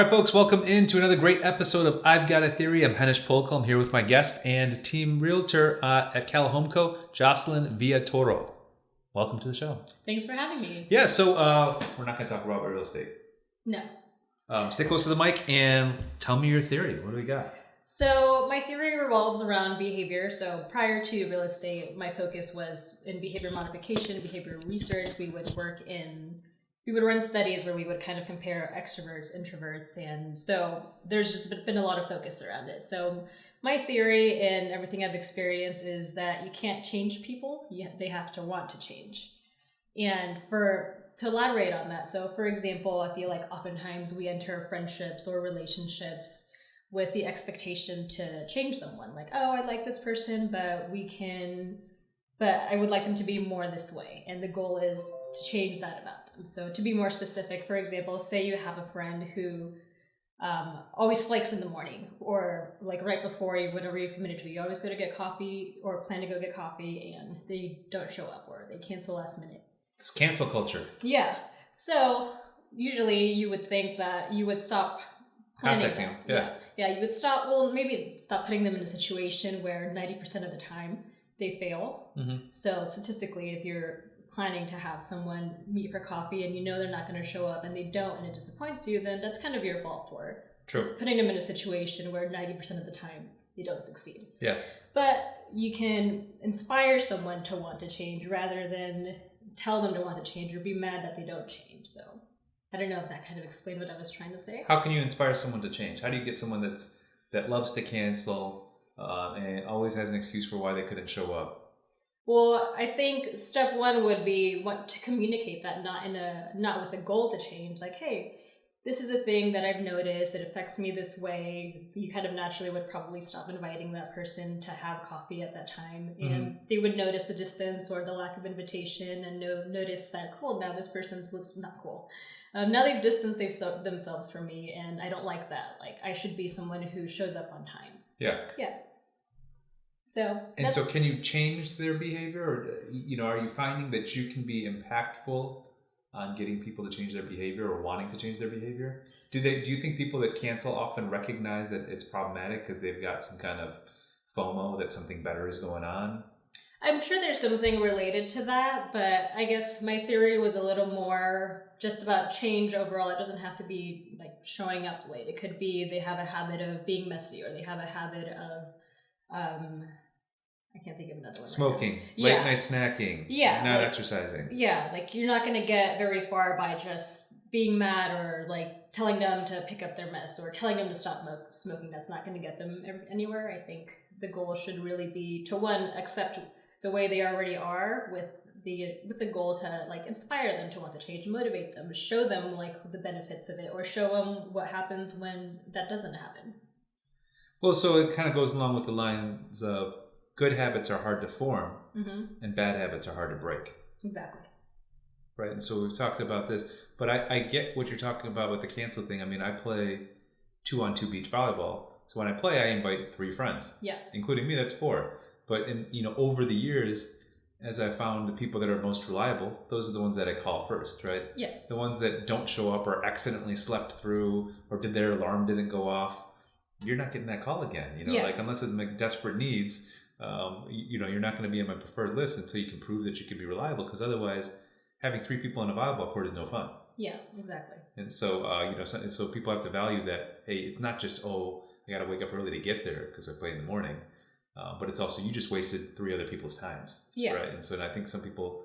All right, folks, welcome into another great episode of I've Got a Theory. I'm Henish. I'm here with my guest and team realtor at Calahomco, Jocelyn Villatoro. Welcome to the show. Thanks for having me. Yeah, so we're not going to talk about real estate. No. Stay close to the mic and tell me your theory. What do we got? So my theory revolves around behavior. So prior to real estate, my focus was in behavior modification, behavior research. We would run studies where we would kind of compare extroverts, introverts, and so there's just been a lot of focus around it. So my theory and everything I've experienced is that you can't change people, they have to want to change. And to elaborate on that, so for example, I feel like oftentimes we enter friendships or relationships with the expectation to change someone. Like, oh, I like this person, but I would like them to be more this way. And the goal is to change that about them. So to be more specific, for example, say you have a friend who always flakes in the morning, or like right before whatever you're committed to, you always go to get coffee or plan to go get coffee and they don't show up or they cancel last minute. It's cancel culture. Yeah. So usually you would think that you would stop planning them. Yeah, you would maybe stop putting them in a situation where 90% of the time they fail. Mm-hmm. So statistically, if you're planning to have someone meet for coffee and you know they're not going to show up and they don't and it disappoints you, then that's kind of your fault for putting them in a situation where 90% of the time they don't succeed. Yeah. But you can inspire someone to want to change rather than tell them to want to change or be mad that they don't change. So I don't know if that kind of explained what I was trying to say. How can you inspire someone to change? How do you get someone that loves to cancel and always has an excuse for why they couldn't show up? Well, I think step one would be to communicate that, not with a goal to change. Like, hey, this is a thing that I've noticed. It affects me this way. You kind of naturally would probably stop inviting that person to have coffee at that time. And they would notice the distance or the lack of invitation and notice that, cool, now this person's not cool. Now they've distanced themselves from me and I don't like that. Like, I should be someone who shows up on time. Yeah. Yeah. So can you change their behavior, or are you finding that you can be impactful on getting people to change their behavior or wanting to change their behavior? Do you think people that cancel often recognize that it's problematic because they've got some kind of FOMO that something better is going on? I'm sure there's something related to that, but I guess my theory was a little more just about change overall. It doesn't have to be like showing up late. It could be they have a habit of being messy, or they have a habit of I can't think of another one. Smoking, late night snacking, not exercising. Yeah, like you're not going to get very far by just being mad or like telling them to pick up their mess or telling them to stop smoking. That's not going to get them anywhere. I think the goal should really be to accept the way they already are with the goal to like inspire them to want to change, motivate them, show them like the benefits of it, or show them what happens when that doesn't happen. Well, so it kind of goes along with the lines of good habits are hard to form and bad habits are hard to break. Exactly. Right. And so we've talked about this, but I get what you're talking about with the cancel thing. I mean, I play 2-on-2 beach volleyball. So when I play, I invite 3 friends, including me, that's 4. But over the years, as I found the people that are most reliable, those are the ones that I call first, right? Yes. The ones that don't show up or accidentally slept through or their alarm didn't go off. You're not getting that call again, like unless it's like desperate needs, you're not going to be on my preferred list until you can prove that you can be reliable, because otherwise having 3 people on a volleyball court is no fun. Yeah, exactly. And so, so people have to value that, hey, it's not just, I got to wake up early to get there because I play in the morning, but it's also, you just wasted 3 other people's times. Yeah. Right. And so I think some people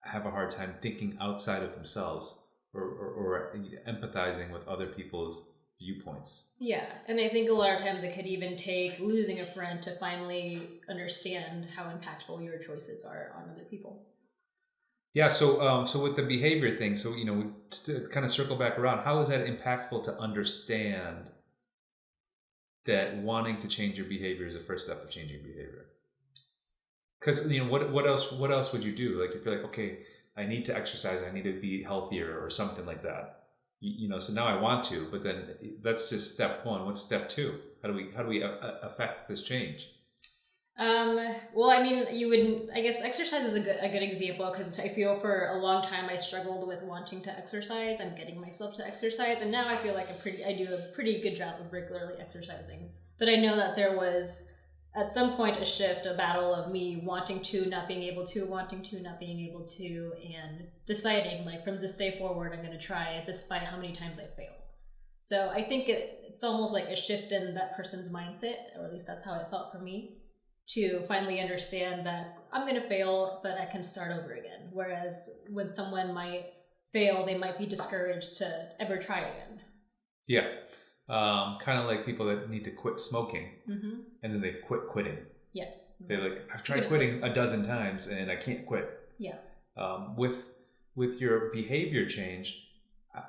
have a hard time thinking outside of themselves or empathizing with other people's viewpoints. Yeah, and I think a lot of times it could even take losing a friend to finally understand how impactful your choices are on other people. Yeah, so with the behavior thing, so to kind of circle back around, how is that impactful to understand that wanting to change your behavior is the first step of changing behavior? Because what else would you do? Like if you're like, okay, I need to exercise, I need to be healthier or something like that. So now I want to, but then that's just step 1. What's step 2? How do we affect this change? Well, I mean, you wouldn't. I guess exercise is a good example because I feel for a long time I struggled with wanting to exercise and getting myself to exercise, and now I feel like I do a pretty good job of regularly exercising. But I know that there was at some point a shift, a battle of me wanting to, not being able to, wanting to, not being able to, and deciding like from this day forward I'm going to try it despite how many times I fail. So I think it's almost like a shift in that person's mindset, or at least that's how it felt for me, to finally understand that I'm going to fail, but I can start over again. Whereas when someone might fail, they might be discouraged to ever try again. Yeah. Kind of like people that need to quit smoking, and then they've quitting. Yes. Exactly. They're like, I've tried quitting a dozen times and I can't quit. Yeah. With your behavior change,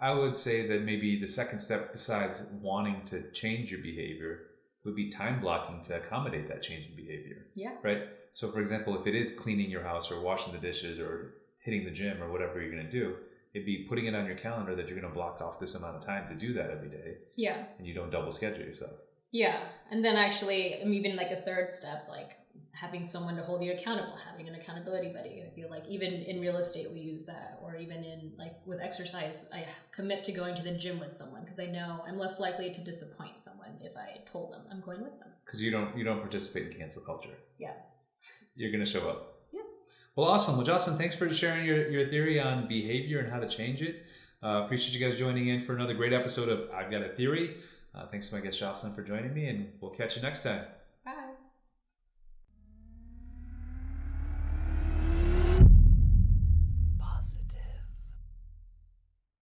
I would say that maybe the second step besides wanting to change your behavior would be time blocking to accommodate that change in behavior. Yeah. Right? So for example, if it is cleaning your house or washing the dishes or hitting the gym or whatever you're going to do, it'd be putting it on your calendar that you're going to block off this amount of time to do that every day. Yeah. And you don't double schedule yourself. Yeah. And then actually, even like a third step, like having someone to hold you accountable, having an accountability buddy. I feel like even in real estate, we use that, or even in like with exercise, I commit to going to the gym with someone because I know I'm less likely to disappoint someone if I told them I'm going with them. Because you don't participate in cancel culture. Yeah. You're going to show up. Yeah. Well, awesome. Well, Jocelyn, thanks for sharing your theory on behavior and how to change it. Appreciate you guys joining in for another great episode of I've Got a Theory. Thanks to my guest Jocelyn for joining me, and we'll catch you next time.